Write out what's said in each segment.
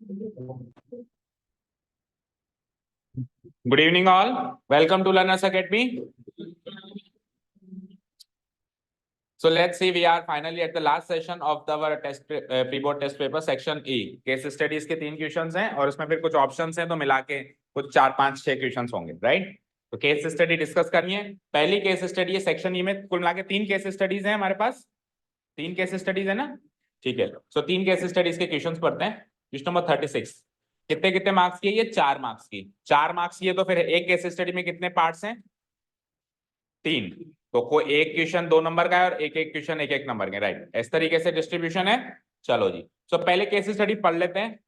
Good evening, all. Welcome to Learners Academy. So let's see, we are finally at the last session of our test pre-board test paper section E. Case studies के 3 questions हैं और उसमें फिर कुछ options हैं, तो मिला के कुछ 4 5 6 क्वेश्चंस होंगे, राइट? तो केस स्टडी डिस्कस करनी है। पहली केस स्टडी है सेक्शन ई में, कुल मिला के 3 केस स्टडीज हैं हमारे पास। 3 केस स्टडीज है ना, ठीक है। सो 3 केस स्टडीज के क्वेश्चंस पढ़ते हैं। क्वेश्चन नंबर 36 कितने कितने मार्क्स की है? ये 4 मार्क्स की। 4 मार्क्स की है तो फिर एक केस स्टडी में कितने पार्ट्स हैं? 3। तो कोई एक क्वेश्चन 2 नंबर का है और एक एक क्वेश्चन एक एक नंबर के, राइट? इस तरीके से डिस्ट्रीब्यूशन है। चलो जी, सो पहले केस स्टडी पढ़ लेते हैं।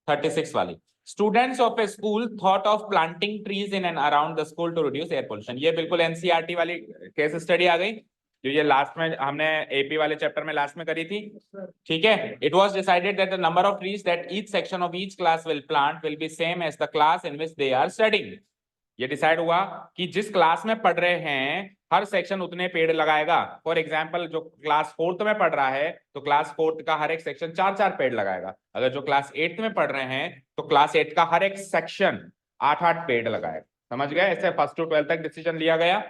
36 वाली, students of a school thought of planting trees in and around the school to reduce air pollution. ये बिल्कुल एनसीईआरटी वाली केस स्टडी आ गई, जो ये लास्ट में हमने एपी वाले चैप्टर में लास्ट में करी थी, ठीक है। It was decided that the number of trees that each section of each class will plant will be same as the class in which they are studying. ये डिसाइड हुआ कि जिस क्लास में पढ़ रहे हैं हर सेक्शन उतने पेड़ लगाएगा। फॉर एग्जाम्पल, जो क्लास 4th में पढ़ रहा है तो क्लास 4th का हर एक सेक्शन 4-4 पेड़ लगाएगा। अगर जो क्लास 8th में पढ़ रहे हैं तो क्लास 8 का हर एक सेक्शन 8-8 पेड़ लगाएगा। समझ गए? ऐसे 1st to 12th तक डिसीजन लिया गया।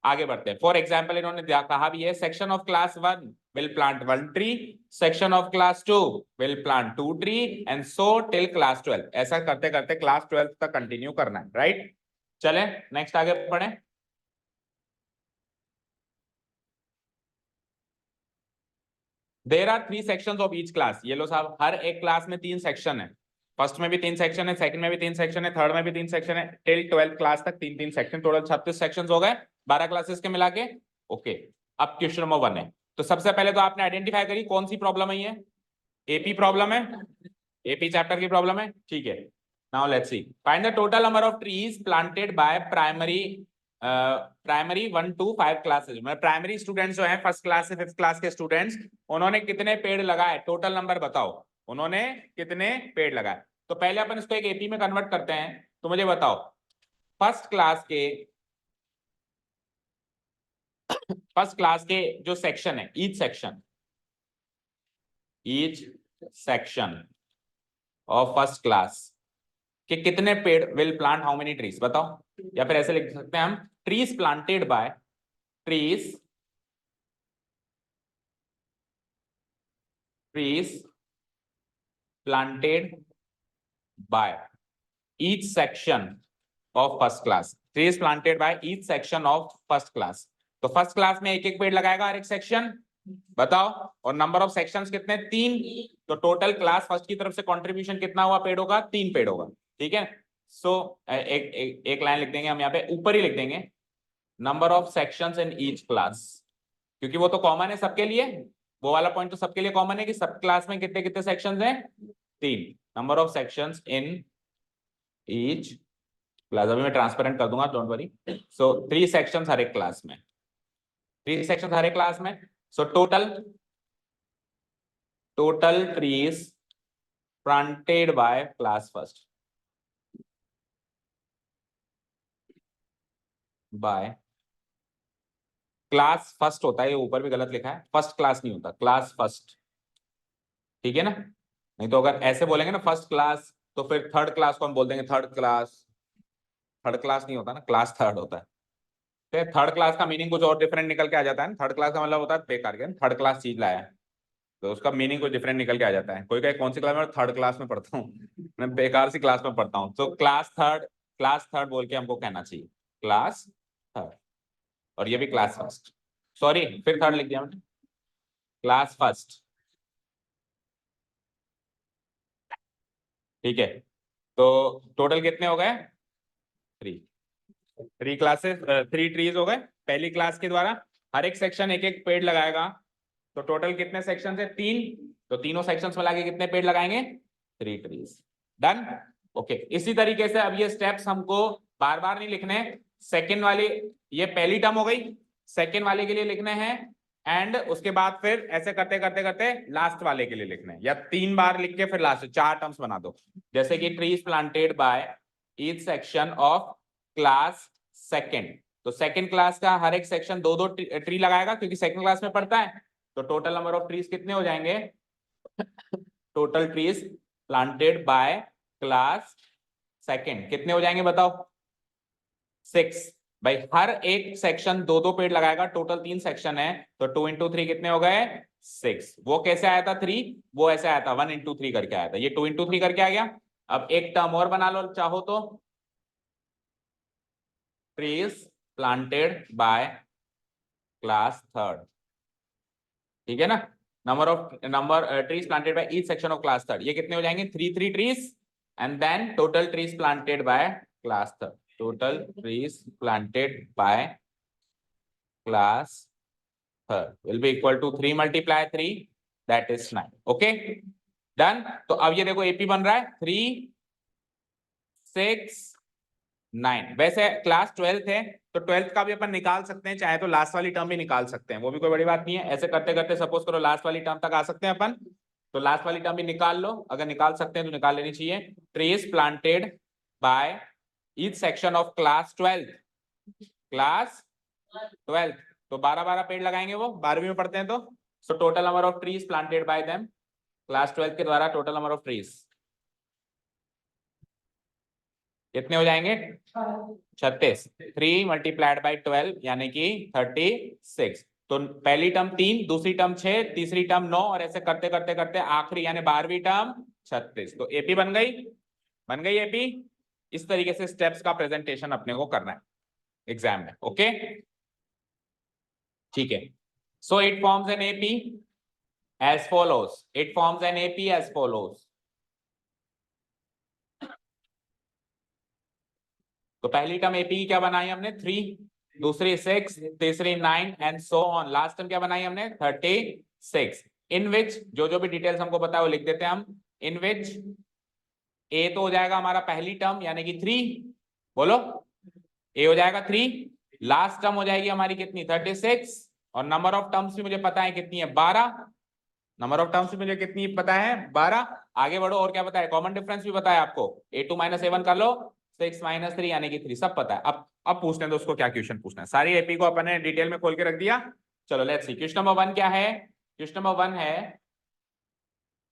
आगे बढ़ते हैं। फॉर एग्जाम्पल, इन्होंने कहा भी है, section of class 1 will plant 1 tree, section of class 2 will plant 2 tree and so till class 12। ऐसा करते करते क्लास 12 तक कंटिन्यू करना है, राइट? चले नेक्स्ट आगे पढ़े। There are 3 sections of each class. ये लो साहब, हर एक क्लास में 3 सेक्शन है। फर्स्ट में भी 3 सेक्शन है, सेकंड में भी 3 सेक्शन है, थर्ड में भी 3 सेक्शन है, टिल 12th क्लास तक 3-3 सेक्शन, टोटल 36 सेक्शंस हो गए 12 क्लासेस के मिला के। ओके, अब क्वेश्चन नंबर 1 है। तो सबसे पहले तो आपने आइडेंटिफाई करी कौन सी प्रॉब्लम है। ये एपी प्रॉब्लम है, एपी चैप्टर की प्रॉब्लम है, ठीक है। Now let's see, find the total number of trees planted by primary 1 to 5 classes में। प्राइमरी स्टूडेंट्स जो हैं, 1st क्लास से 5th क्लास के स्टूडेंट्स, उन्होंने कितने पेड़ लगाए? टोटल नंबर बताओ, उन्होंने कितने पेड़ लगाए। तो पहले अपन इसको एक एपी में कन्वर्ट करते हैं। तो मुझे बताओ, फर्स्ट क्लास के जो सेक्शन है, each section of first class कि कितने पेड़ will plant how many trees, बताओ। या फिर ऐसे लिख सकते हैं हम, trees planted by each section of first class. Trees planted by each section of first class. तो फर्स्ट क्लास में एक एक पेड़ लगाएगा हर एक सेक्शन, बताओ। और नंबर ऑफ सेक्शंस कितने? 3। तो टोटल क्लास फर्स्ट की तरफ से कंट्रीब्यूशन कितना हुआ पेड़ होगा? 3 पेड़ होगा, ठीक है। सो एक लाइन लिख देंगे हम यहाँ पे, ऊपर ही लिख देंगे number of sections in each class, क्योंकि वो तो कॉमन है सबके लिए। वो वाला पॉइंट तो सबके लिए कॉमन है कि सब क्लास में कितने कितने सेक्शंस हैं? 3। Number of sections in each class, अभी मैं ट्रांसपेरेंट कर दूंगा, डोंट वरी। सो 3 सेक्शंस हर एक क्लास में, 3 सेक्शंस हर एक क्लास में। So total trees planted by class first by class first होता है, ये ऊपर भी गलत लिखा है, फर्स्ट क्लास नहीं होता, क्लास फर्स्ट, ठीक है ना। नहीं तो अगर ऐसे बोलेंगे ना फर्स्ट क्लास, तो फिर थर्ड क्लास को हम बोल देंगे थर्ड क्लास। थर्ड क्लास नहीं होता ना, क्लास थर्ड होता है। तो थर्ड क्लास का मीनिंग कुछ और डिफरेंट निकल के आ जाता है। थर्ड क्लास का मतलब होता है बेकार के, थर्ड क्लास चीज लाया है तो उसका मीनिंग कुछ डिफरेंट निकल के आ जाता है। कोई कहे कौन सी क्लास में? थर्ड क्लास में पढ़ता हूँ मैं, बेकार सी क्लास में पढ़ता हूँ। तो क्लास थर्ड बोल के हमको कहना चाहिए, क्लास थर्ड। और ये भी क्लास फर्स्ट, सॉरी फिर थर्ड लिख दिया मैंने, क्लास फर्स्ट, ठीक है। तो टोटल कितने हो गए? 3 क्लासेस, 3 ट्रीज हो गए। पहली क्लास के द्वारा हर एक सेक्शन एक एक पेड़ लगाएगा। तो टोटल कितने सेक्शन है? 3। तो तीनों सेक्शंस मिला के कितने पेड़ लगाएंगे? 3 ट्रीज। डन। ओके, इसी तरीके से अब ये स्टेप्स हमको बार बार नहीं लिखने। सेकेंड वाली, ये पहली टर्म हो गई, सेकेंड वाले के लिए लिखने हैं, एंड उसके बाद फिर ऐसे करते करते करते लास्ट वाले के लिए लिखने हैं, या 3 बार लिख के फिर लास्ट 4 टर्म्स बना दो। जैसे कि trees planted by each section of class second. तो सेकेंड क्लास का हर एक सेक्शन 2-2 ट्री लगाएगा, क्योंकि सेकेंड क्लास में पढ़ता है। तो टोटल नंबर ऑफ ट्रीज कितने हो जाएंगे? Total trees planted by class second कितने हो जाएंगे बताओ? 6। भाई हर एक सेक्शन दो दो पेड़ लगाएगा, टोटल 3 सेक्शन है, तो 2 इंटू 3 कितने हो गए? 6। वो कैसे आया था 3? वो ऐसे आया था 1 इंटू 3 करके आया था, ये 2 इंटू 3 करके आ गया। अब एक टर्म और बना लो चाहो तो, trees planted by class third, ठीक है ना? Number trees planted by each section of class third, ये कितने हो जाएंगे? 3 trees, and then total trees planted by class third, total trees planted by class third will be equal to 3 multiply 3, that is 9. Okay, done. तो अब ये देखो AP बन रहा है 3 6 9। वैसे क्लास 12th है तो 12th का भी अपन निकाल सकते हैं, चाहे तो लास्ट वाली टर्म भी निकाल सकते हैं, वो भी कोई बड़ी बात नहीं है। ऐसे करते करते सपोज करो लास्ट वाली टर्म तक आ सकते हैं अपन, तो लास्ट वाली टर्म भी निकाल लो, अगर निकाल सकते हैं तो निकाल लेनी चाहिए। Trees planted by each section of class 12 तो 12 पेड़ लगाएंगे, वो 12वीं में पढ़ते हैं तो। So total number of trees planted bye them class 12 के द्वारा, टोटल नंबर ऑफ ट्रीज कितने हो जाएंगे? 36। 3 मल्टीप्लाइड बाई 12 यानी कि 36। तो पहली टर्म 3, दूसरी टर्म 6, तीसरी टर्म 9, और ऐसे करते करते करते आखिरी यानी 12वीं टर्म 36। तो एपी बन गई एपी। इस तरीके से स्टेप्स का प्रेजेंटेशन अपने को करना है एग्जाम में। ओके, ठीक है। So it forms an AP as follows. It forms an AP as follows. तो पहली टर्म एपी की क्या बनाई हमने? 3, दूसरी 6, तीसरी 9 and so on. Last term क्या बनाई हमने? 36। इन विच जो जो भी डिटेल्स हमको पता है वो लिख देते हैं हम। इन विच ए तो हो जाएगा हमारा पहली टर्म यानी कि 3, बोलो ए हो जाएगा 3, लास्ट टर्म हो जाएगी हमारी कितनी? 36, और नंबर ऑफ टर्म्स भी मुझे पता है कितनी है? 12। नंबर ऑफ टर्म्स मुझे कितनी पता है? 12। आगे बढ़ो, और क्या पता है? कॉमन डिफरेंस भी पता है आपको, a2 - a1 कर लो, 6 - 3 यानी कि 3, सब पता है। अब पूछते हैं दोस्तों क्या क्वेश्चन पूछना है। सारी एपी को अपने डिटेल में खोल के रख दिया। चलो लेट्स सी, क्वेश्चन नंबर 1 क्या है? क्वेश्चन नंबर 1 है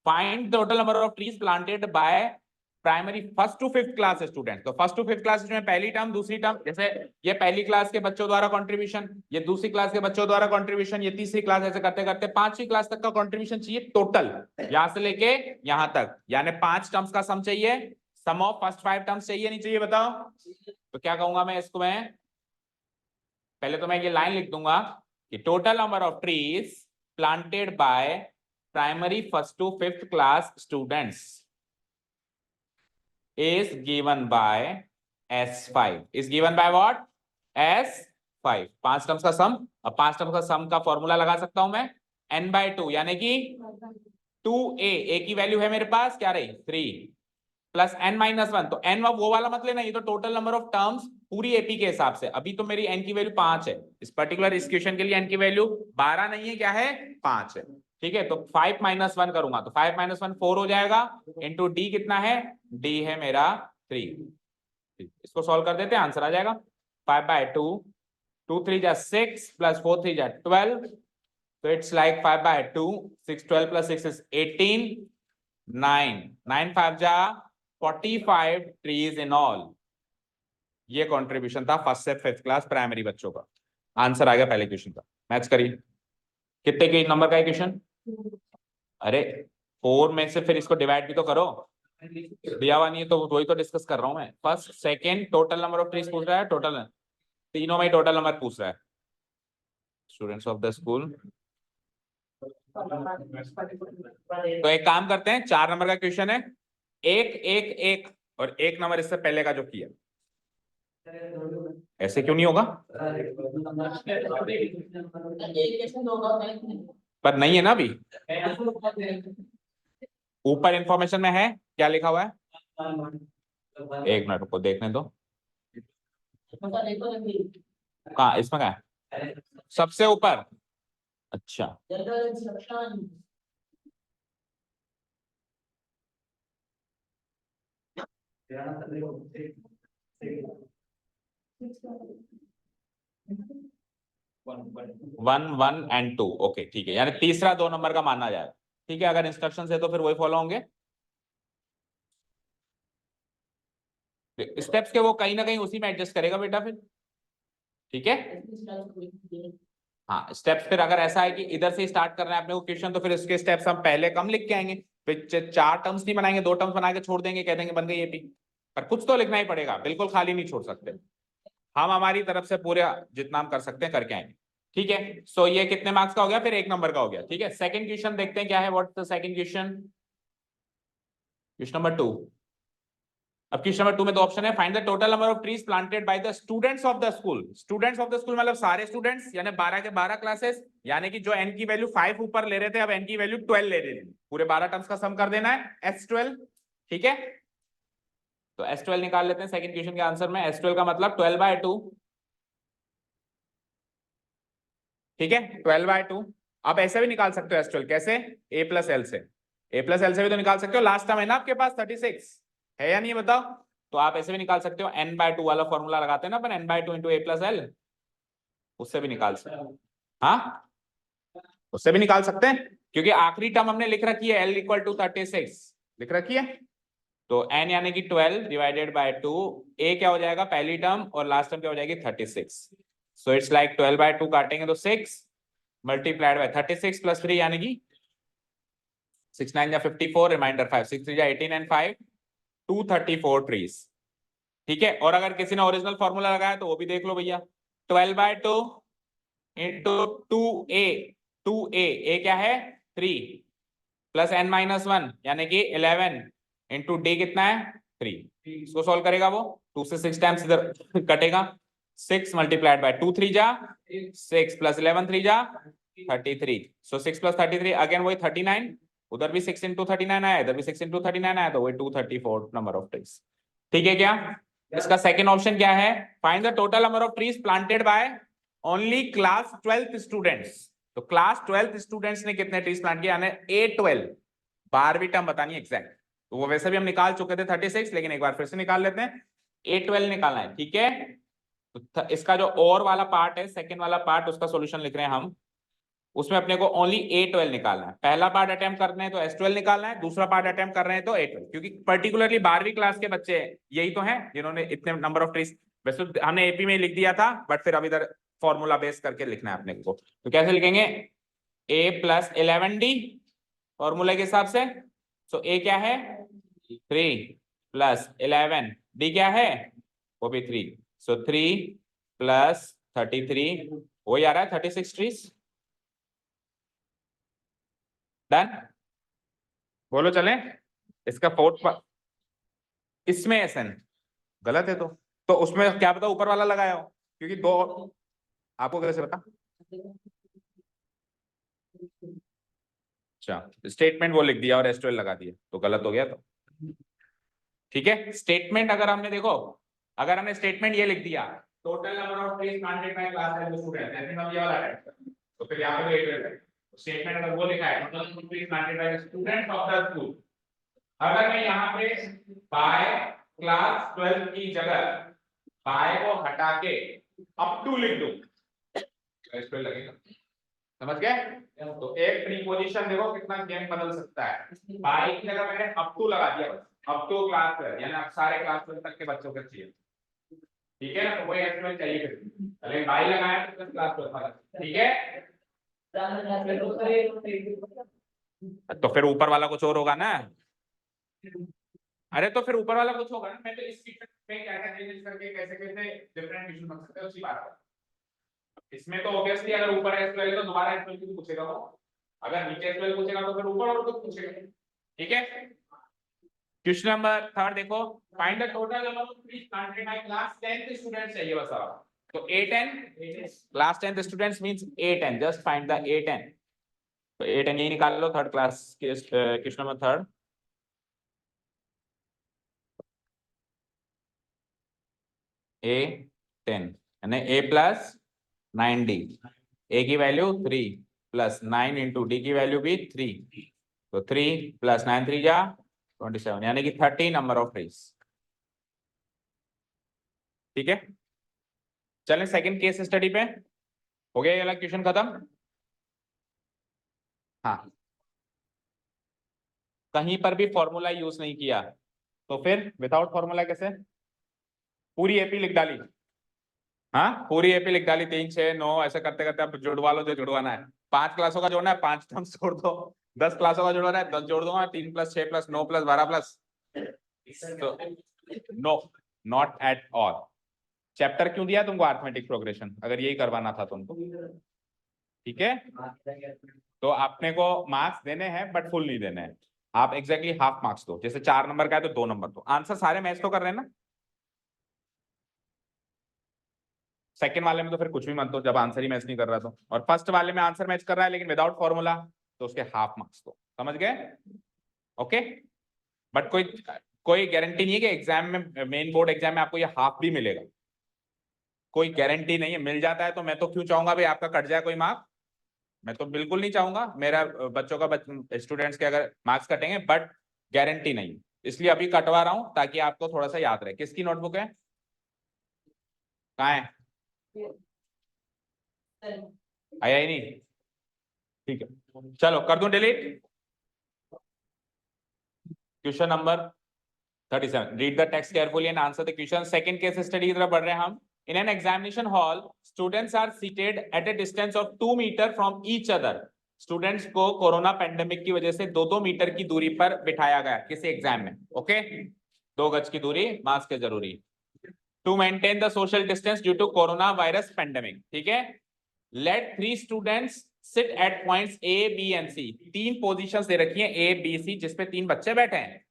find total number of trees planted by primary first to fifth class student. तो फर्स्ट टू फिफ्थ क्लास में पहली टर्म, दूसरी टर्म, जैसे ये पहली क्लास के बच्चों द्वारा कंट्रीब्यूशन, ये दूसरी क्लास के बच्चों द्वारा कंट्रीब्यूशन, ये तीसरी क्लास, ऐसे करते करते 5वीं क्लास तक का कंट्रीब्यूशन चाहिए टोटल, यहां से लेके यहां तक, यानी 5 टर्म्स का सम चाहिए। सम ऑफ फर्स्ट 5 टर्म्स चाहिए नहीं चाहिए बताओ? तो क्या कहूंगा मैं इसको? मैं पहले तो मैं ये लाइन लिख दूंगा कि total number of trees planted by primary first to fifth class students is given by S5 is given by what? S5। 5 terms का सम। अब 5 टर्म्स का सम का फॉर्मूला लगा सकता हूं मैं, n/2 यानी कि 2a, a की वैल्यू है मेरे पास क्या रही? 3 प्लस n-1। तो n वो वाला मत लेना, ये तो टोटल नंबर ऑफ टर्म्स पूरी एपी के हिसाब से। अभी तो मेरी n की वैल्यू 5 है, इस पर्टिकुलर इस क्वेश्चन के लिए n की वैल्यू 12 नहीं है, क्या है? 5 है। ठीक है, तो 5 - 1 करूंगा तो 5 - 1 4 हो जाएगा, इंटू डी कितना है? डी है मेरा 3। इसको सॉल्व कर देते हैं, आंसर आ जाएगा 5/2, 2 3 जा 6 प्लस 4 3 जा 12, तो इट्स लाइक 5/2, 6 12 प्लस 6 इज 18, 9 9 5 जा 45 ट्रीज इन ऑल। ये कंट्रीब्यूशन था फर्स्ट से फिफ्थ क्लास प्राइमरी बच्चों का। आंसर आ गया पहले क्वेश्चन का। मैच करिए, कितने के नंबर का है क्वेश्चन? अरे 4 में से फिर इसको डिवाइड भी तो करो, दिया हुआ नहीं है तो वही तो डिस्कस कर रहा हूं मैं। First second total number of trees पूछ रहा है, टोटल तीनों में टोटल नंबर पूछ रहा है। स्टूडेंट्स ऑफ द स्कूल, तो एक काम करते हैं, 4 नंबर का क्वेश्चन है, 1 1 1 और 1 नंबर इससे पहले का जो किया। ऐसे क्यों नहीं होगा? पर नहीं है ना अभी, ऊपर इंफॉर्मेशन में है क्या लिखा हुआ है? एक मिनट को देखने दो, कहाँ इसमें क्या है? सबसे ऊपर, अच्छा 1 1 एंड 2। ओके ठीक है, यानी तीसरा 2 नंबर का माना जाएगा। ठीक है, अगर इंस्ट्रक्शन है तो फिर वही फॉलो होंगे। स्टेप्स के वो कहीं ना कहीं उसी में एडजस्ट करेगा बेटा फिर, ठीक है। हाँ स्टेप्स फिर अगर ऐसा है कि इधर से स्टार्ट करना है अपने को क्वेश्चन, तो फिर इसके स्टेप्स हम पहले कम लिख के आएंगे, फिर चार टर्म्स नहीं बनाएंगे, दो टर्म्स बना के छोड़ देंगे, कह देंगे बन गई एपी। पर कुछ तो लिखना ही पड़ेगा, बिल्कुल खाली नहीं छोड़ सकते। हम हमारी तरफ से पूरे जितना हम कर सकते हैं करके आएंगे, ठीक है। सो ये कितने मार्क्स का हो गया, फिर 1 नंबर का हो गया, ठीक है। सेकंड क्वेश्चन देखते हैं क्या है, what the second question, question number 2। अब क्वेश्चन नंबर 2 में दो ऑप्शन है, find the total number of trees planted by the students of the school. Students of the school मतलब सारे स्टूडेंट्स, यानी 12 के 12 क्लासेस, यानी कि जो एन की वैल्यू 5 ऊपर ले रहे थे अब एन की वैल्यू 12 ले रहे थे, पूरे 12 टर्म्स का सम कर देना है S12, ठीक है। तो S12 निकाल लेते हैं सेकंड क्वेश्चन के आंसर में। S12 का मतलब 12/2, ठीक है, 12/2। आप ऐसे भी निकाल सकते हो S12, कैसे, A+L से, A+L से भी तो निकाल सकते हो, लास्ट टर्म है ना आपके पास 36, है या नहीं बताओ। तो आप ऐसे भी निकाल सकते हो, N/2 वाला फॉर्मूला लगाते हैं ना अपन, N/2 इंटू A+L, उससे भी निकाल सकते हैं। हाँ उससे भी निकाल सकते हैं, क्योंकि आखिरी टर्म हमने लिख रखी है L = 36 लिख रखी है। तो n यानी कि 12 डिवाइडेड बाय 2, a क्या हो जाएगा पहली टर्म और लास्ट टर्म क्या हो जाएगी 36। सो इट्स लाइक 12/2 काटेंगे तो 6 मल्टीप्लाइड बाय 36 प्लस 3 यानी कि 6 9 या 54, रिमाइंडर 5, 6 3 या 18 एंड 5 234 ट्रीज, ठीक है। और अगर किसी ने ओरिजिनल फॉर्मूला लगाया तो वो भी देख लो भैया, 12/2 इंटू 2a, 2a, a क्या है 3 प्लस n-1 यानी कि 11 इंटू डी कितना है 3। इसको सॉल्व करेगा वो 2 से 6 टाइम्स इधर कटेगा, 6 मल्टीप्लाइड बाय 2 3 जा 6 प्लस 11 3 जा 33। सो 6 प्लस 33 अगेन वही 39, उधर भी 6 इंटू 39 आया, इधर भी 6 इंटू 39 आया, तो वही 234 नंबर ऑफ ट्रीज, ठीक है क्या। इसका सेकंड ऑप्शन क्या है, find the total number of trees planted by only class 12th students. तो क्लास 12th स्टूडेंट्स ने कितने ट्रीज प्लांट किए, यानी A12, 12वीं टर्म बतानी एग्जैक्ट, तो वो वैसे भी हम निकाल चुके थे 36, लेकिन एक बार फिर से निकाल लेते हैं, A12 निकालना है, ठीक है। तो इसका जो और वाला पार्ट है, सेकंड वाला पार्ट, उसका सॉल्यूशन लिख रहे हैं हम, उसमें अपने को ओनली A12 निकालना है। पहला पार्ट अटेम्प्ट कर रहे हैं तो S12 निकालना है, दूसरा पार्ट अटेम्प्ट कर रहे हैं तो A12, क्योंकि पर्टिकुलरली 12वीं क्लास के बच्चे यही तो हैं जिन्होंने इतने नंबर ऑफ ट्रीज, वैसे तो हमने एपी में लिख दिया था, बट फिर अब इधर फॉर्मूला बेस करके लिखना है अपने को, तो कैसे लिखेंगे, A+11D फॉर्मूला के हिसाब से। सो A क्या है 3 प्लस 11, D क्या है वो भी 3, सो 3 प्लस 33, वही आ रहा है 36 ट्रीज। डन, बोलो चलें। इसका फोर्थ इसमें SN गलत है, तो उसमें क्या पता ऊपर वाला लगाया हो, क्योंकि दो, आपको कैसे पता। अच्छा स्टेटमेंट वो लिख दिया और S12 लगा दिया तो गलत हो गया, तो ठीक है। स्टेटमेंट अगर हमने देखो, अगर हमने स्टेटमेंट ये लिख दिया total number of trees planted by class and student, ऐसे हम ये वाला है, तो फिर यहां पे वेट स्टेटमेंट अगर वो लिखा है total number of trees planted bye students of the school, अगर मैं यहां पे बाय क्लास 12 की जगह बाय को हटा के अप टू लिख दूं तो इस पे लगेगा, समझ गए। तो एक प्रीपोजिशन देखो कितना गेम बदल सकता है, बाय की जगह मैंने अप टू लगा दिया, बस अप टू क्लास 12 यानी अब सारे क्लास 12 तक के बच्चों को चाहिए, ठीक है ना, तो वही एस्टिमेट चाहिए फिर, अरे बाय लगाया तो क्लास 12 ठीक है। तो फिर ऊपर वाला कुछ और होगा ना, अरे तो फिर ऊपर वाला कुछ होगा ना, मैं तो इस फीचर पे क्या क्या चेंजेस करके कैसे कैसे डिफरेंट इशू बन सकते हैं उसी बात है। इसमें तो ऑब्वियसली अगर ऊपर एसक्यूएल है तो दोबारा एसक्यूएल की पूछेगा वो, अगर नीचे एसक्यूएल पूछेगा तो फिर ऊपर और कुछ पूछेगा, ठीक है। क्वेश्चन नंबर 3 देखो, find the total number of trees planted by class 10th students चाहिए बस अब, तो A10 class 10th students means A10, just find the A10, तो A10 यही निकाल लो थर्ड क्लास के क्वेश्चन नंबर 3, A10 यानी A+9D, A की वैल्यू 3 प्लस 9 इंटू डी की वैल्यू भी 3, तो 3 प्लस 9 3 जा 27 यानी कि 30 नंबर ऑफ ट्रीज, ठीक है। चलें सेकंड केस स्टडी पे, हो गया ये वाला क्वेश्चन खत्म। हाँ कहीं पर भी फॉर्मूला यूज नहीं किया, तो फिर विदाउट फॉर्मूला कैसे, पूरी एपी लिख डाली। हाँ पूरी एपी लिख डाली, 3 6 9 ऐसे करते करते अब जुड़वा लो जो जुड़वाना है। 5 क्लासों का जोड़ना है, 5 टर्म्स जोड़ दो। 10 क्लासों का जोड़ना है, 10 जोड़ दूंगा। 3 + 6 + 9 + 12 प्लस, तो no, not at all. Chapter क्यों दिया तुमको? अरिथमेटिक प्रोग्रेशन, अगर यही करवाना था तुमको। ठीक है, तो आपने को मार्क्स देने हैं बट फुल नहीं देने हैं। आप एग्जैक्टली हाफ मार्क्स दो। जैसे 4 नंबर का है तो 2 नंबर दो। आंसर सारे मैच तो कर रहे हैं ना? सेकंड वाले में तो फिर कुछ भी मत दो जब आंसर ही मैच नहीं कर रहा तो। और फर्स्ट वाले में आंसर मैच कर रहा है लेकिन विदाउट फॉर्मूला, तो उसके हाफ मार्क्स दो। समझ गए? ओके। बट कोई कोई गारंटी नहीं है कि एग्जाम में, मेन बोर्ड एग्जाम में आपको ये हाफ भी मिलेगा। कोई गारंटी नहीं है। मिल जाता है तो मैं तो क्यों चाहूंगा भाई आपका कट जाए कोई मार्क? मैं तो बिल्कुल नहीं चाहूंगा मेरा बच्चों का स्टूडेंट्स के अगर मार्क्स कटेंगे, बट गारंटी नहीं। इसलिए अभी कटवा रहा हूं ताकि आपको थोड़ा सा याद रहे। किसकी नोटबुक है? कहाँ है? आया ही नहीं? ठीक है चलो कर दूं delete. Question number 37, read the text carefully and answer the question. Second case study की तरफ बढ़ रहे हैं हम। In an examination hall students are seated at a distance of 2 metre from each other. Students को कोरोना पेंडेमिक की वजह से 2-2 मीटर की दूरी पर बिठाया गया किसी एग्जाम में। ओके, 2 गज की दूरी, मास्क है जरूरी, to maintain the social distance due to corona virus pandemic. ठीक है, let 3 students sit at points A B and C. 3 positions दे रखी हैं ए बी सी, जिसपे 3 बच्चे बैठे हैं,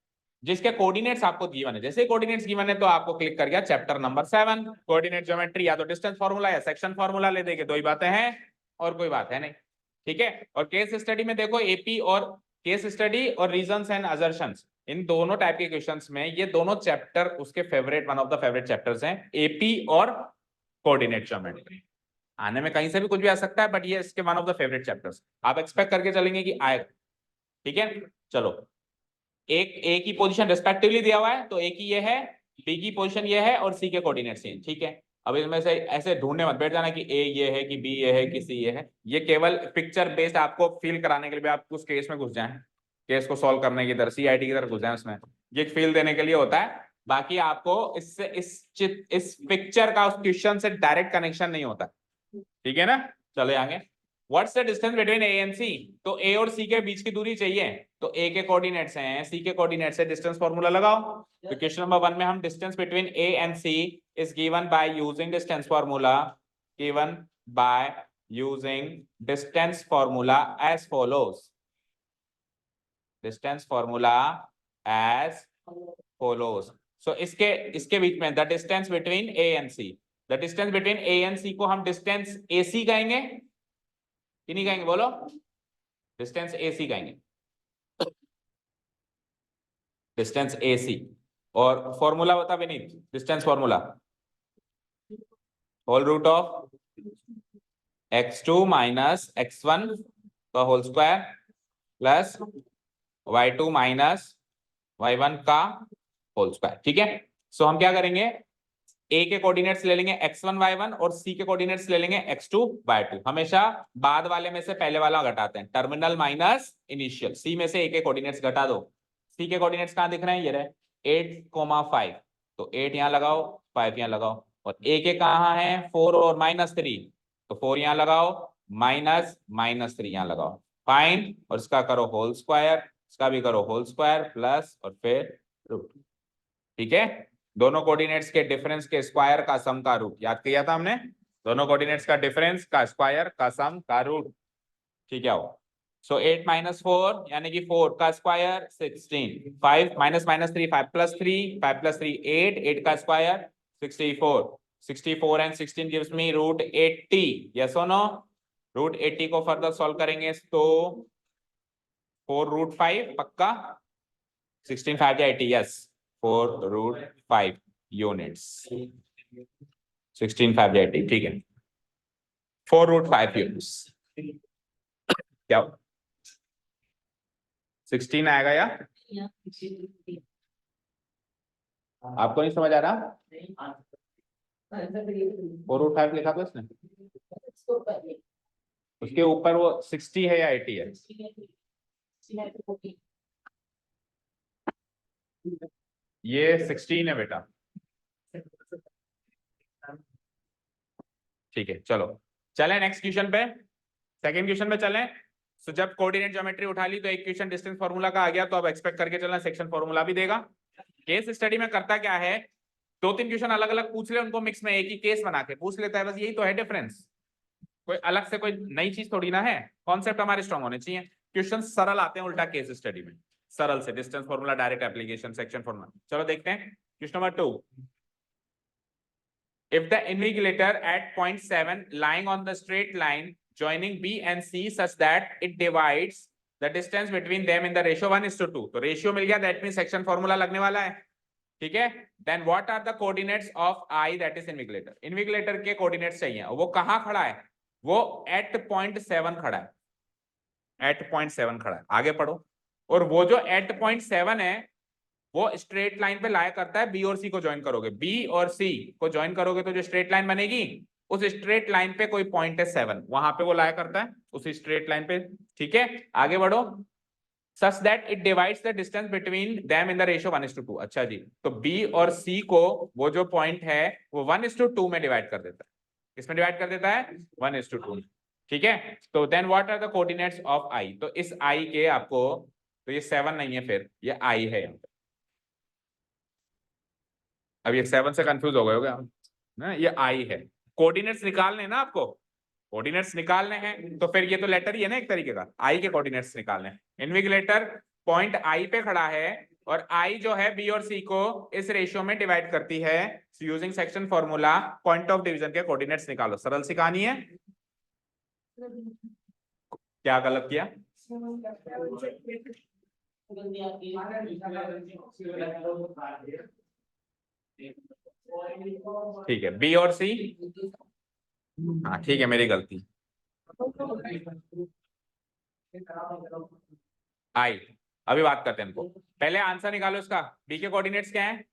जिसके कोऑर्डिनेट्स आपको गिवन है। जैसे कोऑर्डिनेट्स गिवन है तो आपको क्लिक कर गया चैप्टर नंबर 7 कोऑर्डिनेट ज्योमेट्री। या तो डिस्टेंस फार्मूला या सेक्शन फार्मूला ले देंगे, 2 ही बातें हैं और कोई बात है नहीं। ठीक है, और केस स्टडी में देखो एपी और केस स्टडी और रीजंस एंड असर्शंस, इन दोनों टाइप के क्वेश्चंस में ये दोनों चैप्टर उसके favourite, one of the favourite chapters हैं, एपी और कोऑर्डिनेट ज्योमेट्री। आने में कहीं से भी कुछ भी आ सकता है बट ये इसके one of the favourite chapters, आप एक्सपेक्ट करके चलेंगे कि आएगा। ठीक है चलो, एक ए की पोजीशन रिस्पेक्टिवली दिया हुआ है, तो ए की ये है, बी की पोजीशन ये है और सी के कोऑर्डिनेट्स हैं। ठीक है, अब इसमें से ऐसे ढूंढने मत बैठ जाना कि ए ये है कि बी ये है कि सी ये है। ये केवल पिक्चर बेस्ड आपको फील कराने के लिए, आप उस केस में घुस जाएं, केस को सॉल्व करने की तरह, सीआईटी की तरफ घुस जाएं, उसमें ये फील देने के लिए होता है। बाकी आपको इससे इस पिक्चर का उस क्वेश्चन से डायरेक्ट कनेक्शन नहीं होता। ठीक है ना, चले आगे। What's the distance between A and C? तो ए और सी के बीच की दूरी चाहिए, तो ए के कोऑर्डिनेट्स हैं, सी के कोऑर्डिनेट्स है, डिस्टेंस फार्मूला लगाओ। तो क्वेश्चन नंबर 1 में हम distance between A and C is given by using distance formula, given by using distance formula as follows. Distance formula as follows. So इसके इसके बीच में the distance between A and C, the distance between A and C को हम distance ए सी कहेंगे कि नहीं कहेंगे? बोलो, डिस्टेंस ए सी कहेंगे, डिस्टेंस ए सी। और फॉर्मूला बता Vineet, distance formula whole root of x2 minus x1 का whole square plus y2 minus y1 का होल स्क्वायर। ठीक है, सो हम क्या करेंगे, ए के कोऑर्डिनेट्स ले लेंगे x1 y1 और सी के कोऑर्डिनेट्स ले लेंगे x2 y2। हमेशा बाद वाले में से पहले वाला घटाते हैं, टर्मिनल माइनस इनिशियल। सी में से ए के कोऑर्डिनेट्स घटा दो। सी के कोऑर्डिनेट्स कहां दिख रहे हैं? ये रहे 8,5, तो 8 यहां लगाओ, 5 यहां लगाओ। और ए के कहां है? 4 और -3, तो 4 यहां लगाओ, -3 यहां लगाओ। फाइन, और इसका करो होल स्क्वायर, इसका भी करो होल स्क्वायर प्लस और फिर रूट। ठीक है, दोनों कोऑर्डिनेट्स के डिफरेंस के स्क्वायर का सम का रूट, याद किया था हमने, दोनों कोऑर्डिनेट्स का डिफरेंस का स्क्वायर का सम का रूट। ठीक है, सो 8 - 4 यानी कि 4 का स्क्वायर 16, 5 -3 5 + 3 5 + 3 8, 8 का square 64, 64 and 16 gives me √80। yes or no? √80 को फर्दर सॉल्व करेंगे तो 4√5 पक्का, 16 5 80, यस 4√5 यूनिट्स, 16 5 80। ठीक है, 4√5 यूनिट्स क्या 16 आएगा या आपको नहीं समझ आ रहा? 4√5 लिखा था इसने, उसके ऊपर वो 60 है या 80 है? ये 16 है बेटा, ठीक है, चलो चले नेक्स्ट क्वेश्चन पे, सेकंड क्वेश्चन पे चलें। तो जब कोऑर्डिनेट ज्योमेट्री उठा ली तो एक क्वेश्चन डिस्टेंस फार्मूला का आ गया, तो अब एक्सपेक्ट करके चलना सेक्शन फार्मूला भी देगा। केस स्टडी में करता क्या है, 2-3 क्वेश्चन अलग अलग पूछ ले, उनको मिक्स में एक ही केस बना के पूछ लेता है, बस यही तो है डिफरेंस। कोई अलग से कोई नई चीज थोड़ी ना है, कॉन्सेप्ट हमारे स्ट्रांग होने चाहिए। क्वेश्चन सरल आते हैं उल्टा केस स्टडी में, सरल से distance formula, direct application, section formula. चलो देखते हैं question number 2। If the invigilator at point 7 lying on the straight line joining B and C such that it divides the distance between them in the ratio 1:2, तो ratio मिल गया, that mean section formula लगने वाला है, ठीक है। Then what are the coordinates of I that is invigilator, invigilator के coordinates चाहिए, वो कहां खड़ा है, वो एट पॉइंट 7 खड़ा है, एट पॉइंट 7 खड़ा है, आगे पढ़ो। और वो जो एट पॉइंट 7 है वो स्ट्रेट लाइन पे लाया करता है, बी और सी को ज्वाइन करोगे, बी और सी को ज्वाइन करोगे तो जो स्ट्रेट लाइन बनेगी, उस स्ट्रेट लाइन पे कोई पॉइंट है 7, वहां पे वो लाया करता है, उसी स्ट्रेट लाइन पे, ठीक है। आगे बढ़ो। Such that it divides the distance between them in the ratio 1:2। अच्छा जी, तो बी और सी को वो जो पॉइंट है वो 1:2 में डिवाइड कर देता है, किसमें डिवाइड कर देता है, 1:2, ठीक है। तो then what are the coordinates of I, तो इस आई के आपको, तो ये 7 नहीं है, फिर ये आई है यहाँ पे। अब ये 7 से कंफ्यूज हो गए होगे आप ना, ये आई है, कोऑर्डिनेट्स निकालने हैं ना आपको, कोऑर्डिनेट्स निकालने हैं, तो फिर ये तो लेटर ही है ना एक तरीके का, आई के कोऑर्डिनेट्स निकालने हैं। इन्विगिलेटर पॉइंट आई पे खड़ा है और आई जो है बी और सी को इस रेशियो में डिवाइड करती है, using section formula point of division के कोऑर्डिनेट्स निकालो। सरल सी कहानी है, क्या गलत किया, ठीक है, बी और सी, हाँ ठीक है, मेरी गलती। आई, अभी बात करते हैं इनको, पहले आंसर निकालो इसका। बी के कोऑर्डिनेट्स क्या है,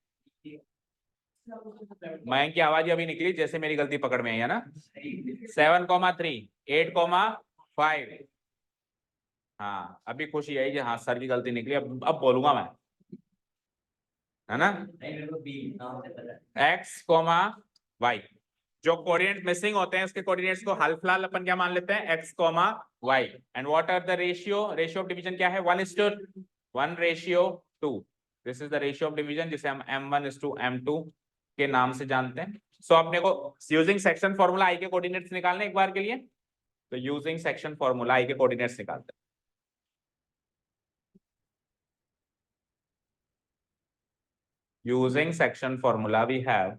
मयंक की आवाज अभी निकली जैसे मेरी गलती पकड़ में आई है ना, 7,3, 8,5। हाँ अभी खुशी आई कि हाँ सर की गलती निकली, अब बोलूंगा मैं, है ना। एक्स कॉमा वाई, जो कोऑर्डिनेट मिसिंग होते हैं उसके कोऑर्डिनेट्स को हाल फिलहाल अपन क्या मान लेते हैं, x comma y. And what are the ratio, ratio of division क्या है, 1:2। This is the ratio of division जिसे हम M1:M2 के नाम से जानते हैं। सो अपने को यूजिंग सेक्शन फॉर्मूला आई के कोऑर्डिनेट्स निकालने एक बार के लिए, तो यूजिंग सेक्शन फॉर्मूला आई के कोऑर्डिनेट्स निकालते हैं। Using section formula we have,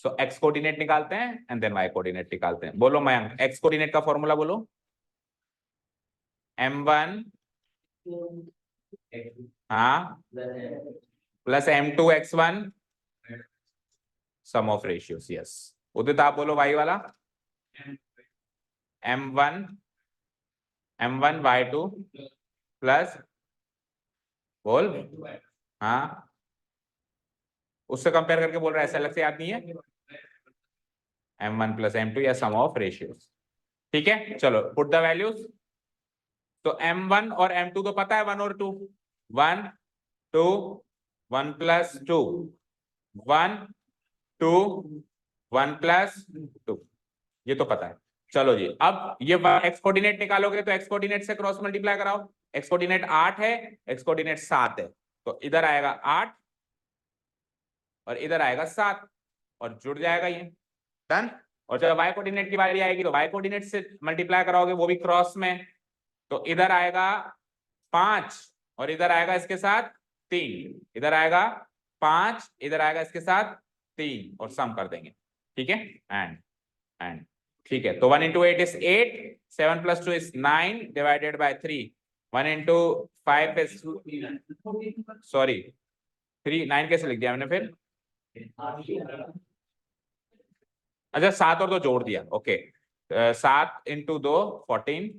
so x coordinate निकालते हैं एंड देन वाई कोऑर्डिनेट निकालते हैं। बोलो मयंक, एक्स कोऑर्डिनेट का फॉर्मूला बोलो, M1 हाँ plus M2x1 sum of ratios, yes. Udit आप बोलो वाई वाला, M1y2 प्लस, बोल, हाँ उससे कंपेयर करके बोल रहा है, ऐसा अलग से याद नहीं है, M1 प्लस M2 या सम ऑफ रेशियोस, ठीक है। चलो पुट द वैल्यूज, तो M1 और M2 तो पता है 1 और 2, 1 2 1 प्लस 2 1 2 1 प्लस 2, ये तो पता है। चलो जी, अब ये एक्स कोऑर्डिनेट निकालोगे तो एक्स कोऑर्डिनेट से क्रॉस मल्टीप्लाई कराओ, एक्स कोऑर्डिनेट 8 है, एक्स कोऑर्डिनेट 7 है, तो इधर आएगा 8 और इधर आएगा 7 और जुड़ जाएगा ये, डन। और जब वाई कोऑर्डिनेट की बारी आएगी तो वाई कोऑर्डिनेट से मल्टीप्लाई कराओगे, वो भी क्रॉस में, तो इधर आएगा 5 और इधर आएगा इसके साथ 3, इधर आएगा 5, इधर आएगा इसके साथ 3 और सम कर देंगे, ठीक है। एंड ठीक है, तो 1 into 8 is 8, 7 plus 2 is 9 divided by 3, 1 into 5 is, sorry 3, 9 कैसे लिख दिया मैंने फिर, अच्छा 7 और 2 जोड़ दिया, okay. 7 into 2 14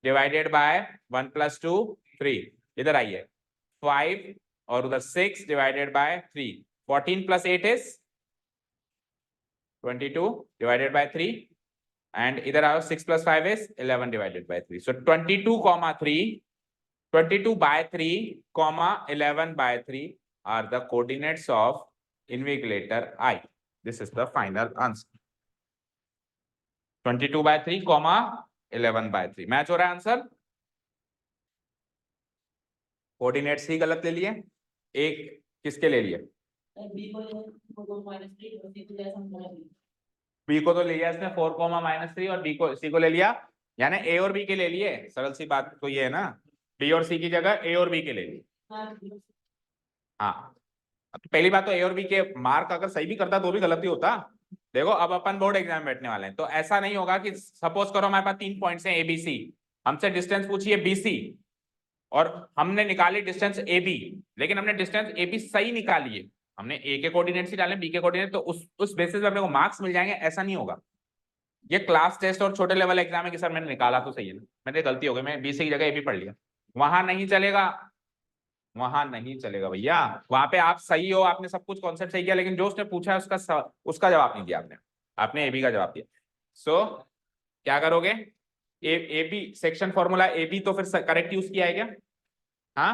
divided by 1 plus 2 3, इधर आइए 5 और उधर 6 divided by 3, 14 plus 8 is 22 divided by 3 and इधर आओ 6 plus 5 is 11 divided by 3, so 22, 22 by 3, 11 by 3 are the coordinates of invigilator I. This is the final answer 22/3 comma 11/3 match हो रहा है answer coordinates ही गलत ले लिए एक किसके ले लिए बी को तो लिया इसने 4, -3 और बी को सी को ले लिया यानी ए और बी के ले लिए सरल सी बात तो ये है ना बी और सी की जगह ए और बी के ले लिए हाँ अब पहली बात तो ए और बी के मार्क अगर सही भी करता तो भी गलत ही होता देखो अब अपन बोर्ड एग्जाम बैठने वाले हैं तो ऐसा नहीं होगा कि सपोज करो हमारे पास 3 पॉइंट्स हैं एबीसी हमसे डिस्टेंस पूछिए बीसी और हमने निकाली डिस्टेंस ए बी लेकिन हमने डिस्टेंस ए बी सही निकाली है हमने ए के कोऑर्डिनेट्स ही डाले बी के कोऑर्डिनेट तो उस बेसिस पे अपने को मार्क्स मिल जाएंगे ऐसा नहीं होगा ये क्लास टेस्ट और छोटे लेवल एग्जाम है कि सर मैंने निकाला तो सही है ना मैंने गलती हो गई मैं बी सी की जगह ए बी पढ़ लिया वहां नहीं चलेगा भैया वहां पे आप सही हो आपने सब कुछ कॉन्सेप्ट सही किया लेकिन जो उसने पूछा है उसका जवाब नहीं दिया आपने ए बी का जवाब दिया सो क्या करोगे A B section formula A B तो फिर करेक्ट यूज किया है क्या हाँ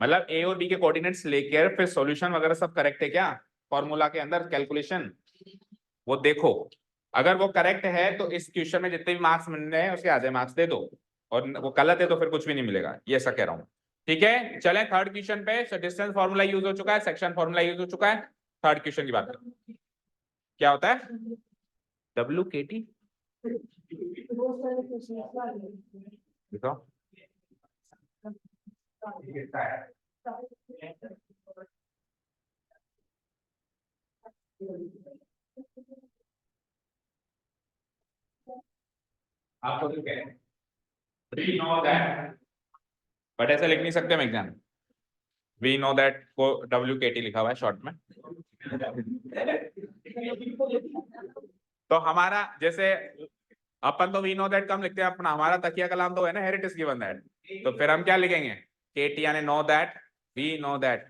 मतलब ए और बी के कोऑर्डिनेट्स लेकर फिर सॉल्यूशन वगैरह सब करेक्ट है क्या फॉर्मूला के अंदर कैलकुलेशन वो देखो अगर वो करेक्ट है तो इस क्वेश्चन में जितने भी मार्क्स मिल रहे हैं उसके आधे मार्क्स दे दो और वो गलत है तो फिर कुछ भी नहीं मिलेगा ये ऐसा कह रहा हूँ ठीक है चलें थर्ड क्वेश्चन पे डिस्टेंस फॉर्मूला यूज हो चुका है सेक्शन फॉर्मूला यूज हो चुका है थर्ड क्वेश्चन की बात करें क्या होता है WKT देखो आपको तो कह वी नो दैट बट ऐसा लिख नहीं सकते हम एग्जाम वी नो दैट को WKT लिखा हुआ है शॉर्ट में तो हमारा जैसे अपन तो वी नो दैट कम लिखते हैं अपना हमारा तकिया कलाम तो है ना हेरिट इज गिवन दैट तो फिर हम क्या लिखेंगे KT यानी know that we know that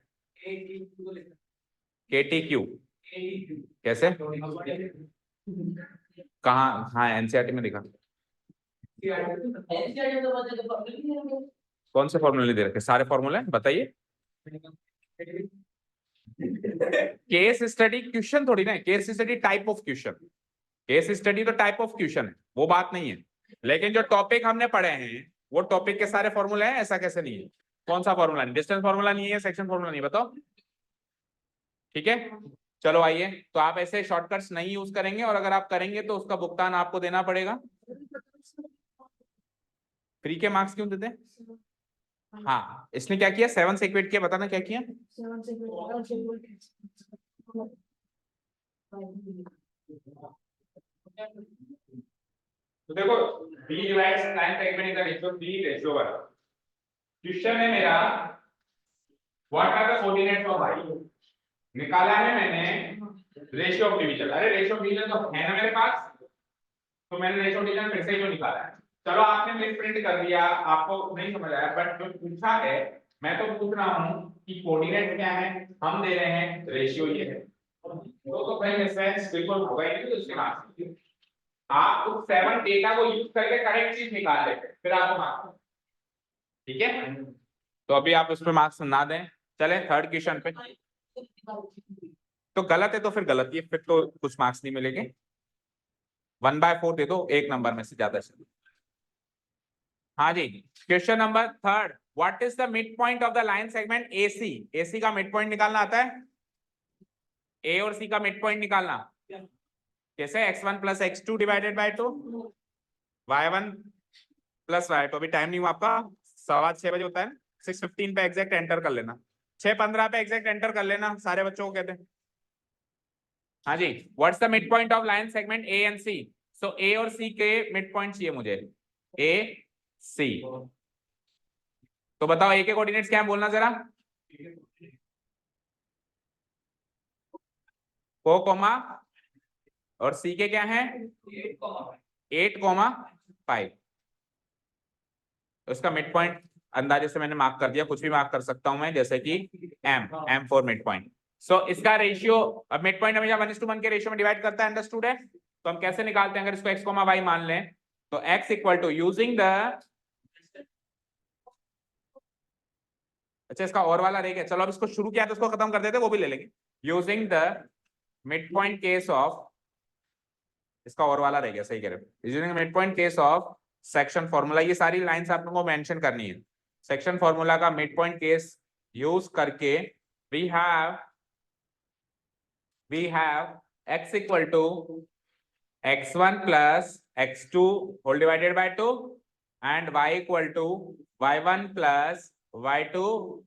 KTQ कैसे कहाँ हाँ एनसीईआरटी में लिखा कौन से फॉर्मूले दे रखे सारे फॉर्मूले बताइए केस स्टडी क्वेश्चन थोड़ी ना case study type of question case study तो टाइप ऑफ क्वेश्चन है वो बात नहीं है लेकिन जो टॉपिक हमने पढ़े हैं वो टॉपिक के सारे फॉर्मूले हैं ऐसा कैसे नहीं है कौन सा फॉर्मूला नहीं डिस्टेंस फॉर्मूला नहीं है सेक्शन फॉर्मूला नहीं बताओ ठीक है चलो आइए तो आप ऐसे शॉर्टकट्स नहीं यूज करेंगे और अगर आप करेंगे तो उसका भुगतान आपको देना पड़ेगा फ्री के मार्क्स क्यों देते हाँ इसने क्या किया 7 से इक्वेट किया बताना क्या किया तो देखो b डिवाइड्स 9 का इक्वेट का रेशियो 3 रेशियो 1 क्वेश्चन है मेरा what are the coordinates of y निकाला है मैंने रेशियो ऑफ डिवीजन अरे रेशियो ऑफ डिवीजन तो है ना मेरे पास तो मैंने रेशियो ऑफ डिवीजन फिर से क्यों निकाला है चलो आपने मिस प्रिंट कर दिया आपको नहीं समझ आया बट जो पूछा है मैं तो पूछ रहा हूं कि कोऑर्डिनेट क्या है हम दे रहे हैं रेशियो ये है तो भाई डिफरेंस बिल्कुल होगा ही नहीं तो उसके मार्क्स आप उस 7 डेटा को यूज करके करेक्ट चीज निकाल लेते फिर आपको मार्क्स ठीक है तो अभी आप उस पर मार्क्स ना दें चलें थर्ड क्वेश्चन पे तो गलत है तो फिर गलत ही फिर तो कुछ मार्क्स नहीं मिलेंगे 1/4 दे दो एक नंबर में से ज्यादा से हाँ जी question number third what is the mid point of the line segment AC का मिड पॉइंट निकालना आता है A और C का मिड पॉइंट निकालना कैसे x1 + x2 divided by 2 y1 + y2 अभी टाइम नहीं हुआ आपका 6:15 बजे होता है 6:15 पे एग्जैक्ट एंटर कर लेना 6:15 पे एग्जैक्ट एंटर कर लेना सारे बच्चों को कहते हैं हाँ जी what's the mid point of line segment A and C so A और C के मिड पॉइंट चाहिए मुझे A C तो बताओ A के कोऑर्डिनेट्स क्या है बोलना जरा 4, और C के क्या है 8, 5 उसका मिड पॉइंट अंदाजे से मैंने मार्क कर दिया कुछ भी मार्क कर सकता हूं मैं जैसे कि M for mid point so इसका रेशियो अब मिड पॉइंट हमेशा 1:1 के रेशियो में डिवाइड करता है अंडरस्टूड है तो हम कैसे निकालते हैं अगर इसको x, y मान लें तो x = यूजिंग द अच्छा इसका और वाला रहेगा चलो अब इसको शुरू किया तो इसको खत्म कर देते वो भी ले लेंगे using the mid point case of, इसका और वाला रह गया, सही कह रहे हो, using mid point case of section formula, ये सारी लाइंस आप लोगों को मेंशन करनी है। सेक्शन फॉर्मूला का मिड पॉइंट केस यूज करके we have x equal to x1 plus x2 whole divided by 2 and y equal to y1 plus y2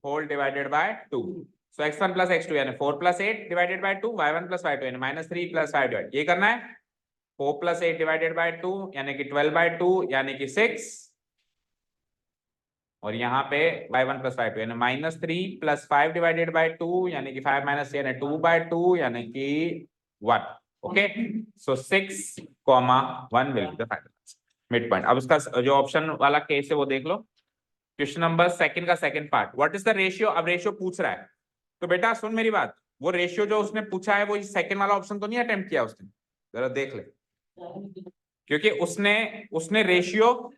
whole divided by 2. So x1 plus x2 यानी 4 plus 8 divided by 2, y1 plus y2 यानी -3 plus 5 divided, ये करना है। 4 plus 8 divided by 2 यानी कि 12 by 2 यानी कि 6, और यहाँ पे y1 plus y2 यानी -3 plus 5 divided by 2 यानी कि 5 minus 3 यानी 2 by 2 यानी कि 1। Okay, so 6,1 will be the final mid point. अब उसका जो ऑप्शन वाला केस है वो देख लो, क्वेश्चन नंबर सेकंड का second part, what is the ratio. अब रेशियो पूछ रहा है, तो बेटा सुन मेरी बात, वो रेशियो जो उसने पूछा है वो सेकंड वाला ऑप्शन तो नहीं अटेम्प्ट किया उसने, जरा देख ले, क्योंकि उसने रेशियो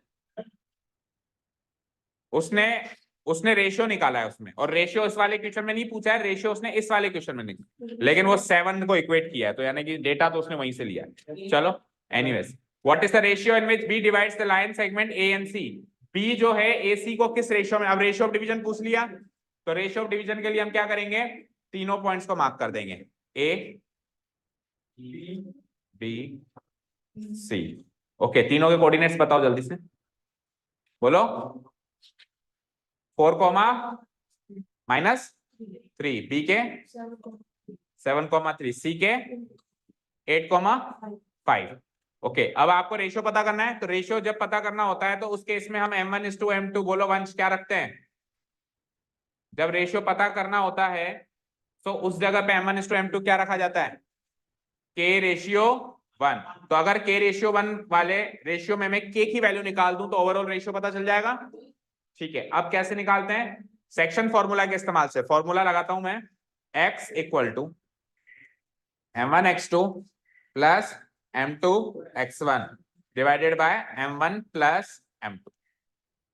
उसने रेशियो निकाला है उसमें, और रेशियो इस वाले क्वेश्चन में नहीं पूछा है, रेशियो उसने इस वाले क्वेश्चन में नहीं, लेकिन वो 7 को इक्वेट किया है, तो यानी कि डेटा तो उसने वहीं से लिया है। चलो anyways, what is the ratio in which B divides the line segment A and C. B जो है ए सी को किस रेशियो में, अब रेशियो ऑफ डिवीजन पूछ लिया, तो रेशियो ऑफ डिवीजन के लिए हम क्या करेंगे, तीनों पॉइंट्स को मार्क कर देंगे, ए बी सी। ओके, तीनों के कोऑर्डिनेट्स बताओ जल्दी से, बोलो। 4, -3, बी के 7, 3, सी के 8, 5। ओके, अब आपको रेशियो पता करना है, तो रेशियो जब पता करना होता है तो उस केस में हम m1:m2 बोलो वंश क्या रखते हैं, जब रेशियो पता करना होता है तो उस जगह पे m1:m2 क्या रखा जाता है, k रेशियो 1। तो अगर k रेशियो 1 वाले रेशियो में मैं k की वैल्यू निकाल दूं तो ओवरऑल रेशियो पता चल जाएगा। ठीक है, अब कैसे निकालते हैं, सेक्शन फॉर्मूला के इस्तेमाल से। फॉर्मूला लगाता हूं मैं, x equal to m1 x2 plus m2 x1 divided by m1 plus m2।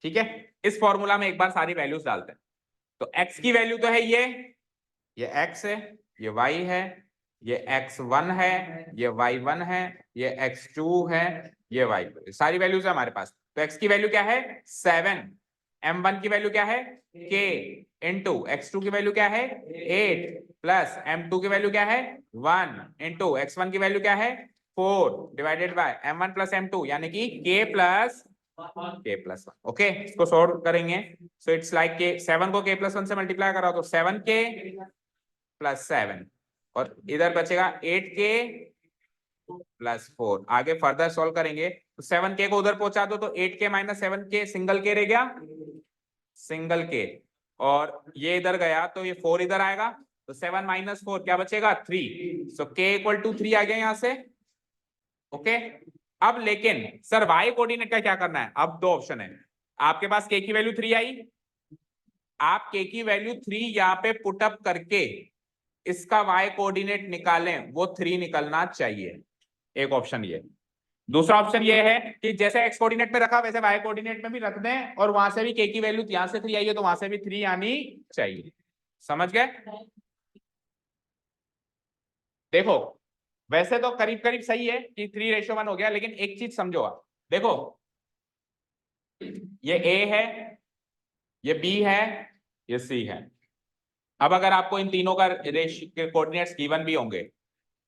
ठीक है, इस फॉर्मूला में एक बार सारी वैल्यूज डालते हैं, तो x की वैल्यू तो है ये x है, ये y है, ये x1 है, ये y1 है, ये x2 है, ये y2, सारी वैल्यूज है हमारे पास। तो x की वैल्यू क्या है 7, m1 की वैल्यू क्या है k, इंटू x2 की वैल्यू क्या है 8, प्लस m2 की वैल्यू क्या है 1, इंटू x1 की वैल्यू क्या है 4 divided by m1 plus m2 यानी कि k प्लस 1। ओके, इसको सॉल्व करेंगे, सो इट्स लाइक के 7 को k प्लस 1 से मल्टीप्लाई करा तो 7k प्लस 7, और इधर बचेगा 8k प्लस 4। आगे फर्दर सॉल्व करेंगे तो 7k को उधर पहुंचा दो तो 8k minus 7k single k रह गया, सिंगल k, और ये इधर गया तो ये 4 इधर आएगा, तो 7 माइनस 4 क्या बचेगा 3, सो k इक्वल टू 3 आ गया यहां से। ओके, अब लेकिन सर y कोऑर्डिनेट का क्या करना है, अब दो ऑप्शन है, आपके पास k की वैल्यू 3 आई, आप k की वैल्यू 3 यहाँ पे पुट अप करके इसका y कोऑर्डिनेट निकालें, वो 3 निकलना चाहिए, एक ऑप्शन ये। दूसरा ऑप्शन ये है कि जैसे x कोऑर्डिनेट पे रखा वैसे y कोऑर्डिनेट में भी रख दें, और वहां से भी k की वैल्यू यहां से 3 आई है तो वहां से भी 3 आनी चाहिए। समझ गए, देखो वैसे तो करीब करीब सही है कि 3:1 हो गया, लेकिन एक चीज समझो आप, देखो ये a है, ये b है, ये c है। अब अगर आपको इन तीनों का कोऑर्डिनेट्स गिवन भी होंगे